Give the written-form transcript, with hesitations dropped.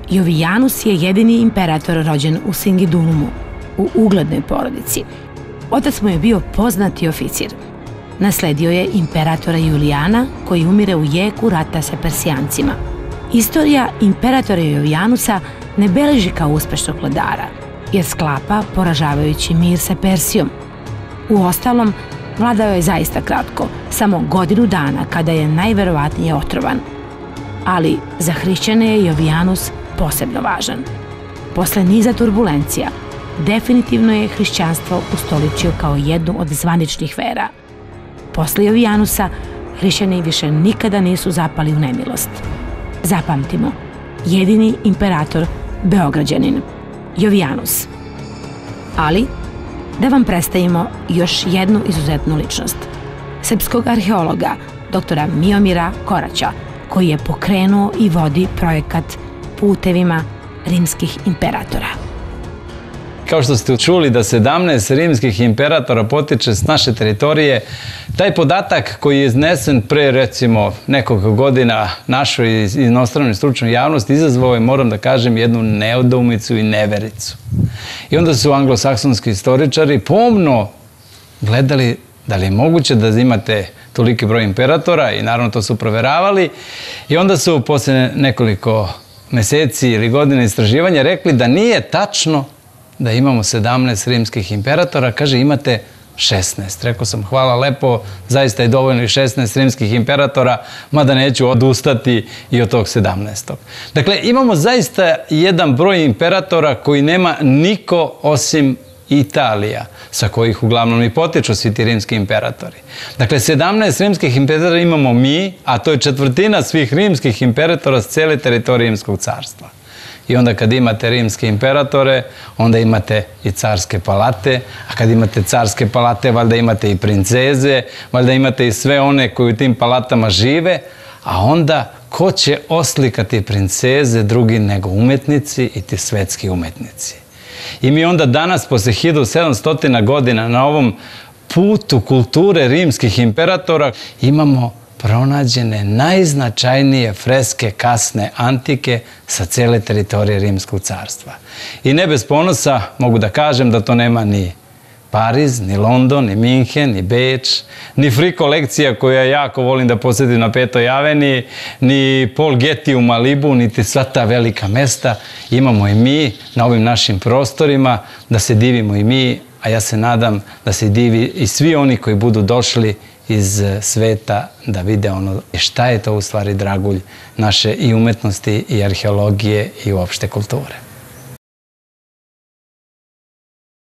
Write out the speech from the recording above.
Jovijanus je jedini imperator rođen u Singidunumu, u uglednoj porodici. Otac mu je bio poznati oficir. Nasledio je imperatora Julijana, koji umire u jeku rata sa Persijancima. Istorija imperatora Jovijanusa ne beleži kao uspešnog vladara, jer sklapa poražavajući mir sa Persijom. Uostalom, vladao je zaista kratko, samo godinu dana, kada je najverovatnije otrovan. Ali za hrišćane je Jovijanus posebno važan. Posle niza turbulencija, definitivno je hrišćanstvo ustoličio kao jednu od zvaničnih vera. Posle Jovijanusa, hrišćani više nikada nisu zapali u nemilost. Zapamtimo, jedini imperator Beograđanin, Jovijanus. Ali, da vam predstavimo još jednu izuzetnu ličnost. Srpskog arheologa, doktora Miomira Koraća, koji je pokrenuo i vodi projekat Putevima rimskih imperatora. Kao što ste čuli da 17 rimskih imperatora potiče s naše teritorije, taj podatak koji je iznesen pre recimo nekog godina našoj inostranoj stručnoj javnosti izazvao je, moram da kažem, jednu nedoumicu i nevericu. I onda su anglosaksonski istoričari pomno gledali da li je moguće da imate toliki broj imperatora i naravno to su proveravali i onda su posle nekoliko meseci ili godina istraživanja rekli da nije tačno da imamo 17 rimskih imperatora, kaže imate 16. Rekao sam hvala lepo, zaista je dovoljno i 16 rimskih imperatora, mada neću odustati i od tog 17. Dakle, imamo zaista jedan broj imperatora koji nema niko osim Italija, sa kojih uglavnom i potiču svi ti rimski imperatori. Dakle, 17 rimskih imperatora imamo mi, a to je četvrtina svih rimskih imperatora s cele teritorije Rimskog carstva. I onda kad imate rimske imperatore, onda imate i carske palate, a kad imate carske palate, valjda imate i princeze, valjda imate i sve one koji u tim palatama žive, a onda ko će oslikati princeze drugi nego umetnici i ti svetski umetnici. I mi onda danas, posle 1700 godina, na ovom putu kulture rimskih imperatora, imamo pronađene najznačajnije freske kasne antike sa cele teritorije Rimskog carstva. I ne bez ponosa mogu da kažem da to nema ni Pariz, ni London, ni Minhen, ni Beč, ni Free kolekcija koju ja jako volim da posetim na 5. aveniji, ni Paul Getty u Malibu, niti sva ta velika mesta. Imamo i mi na ovim našim prostorima, da se divimo i mi, a ja se nadam da se divi i svi oni koji budu došli iz sveta da vide ono šta je to u stvari dragulj naše i umetnosti i arheologije i uopšte kulture.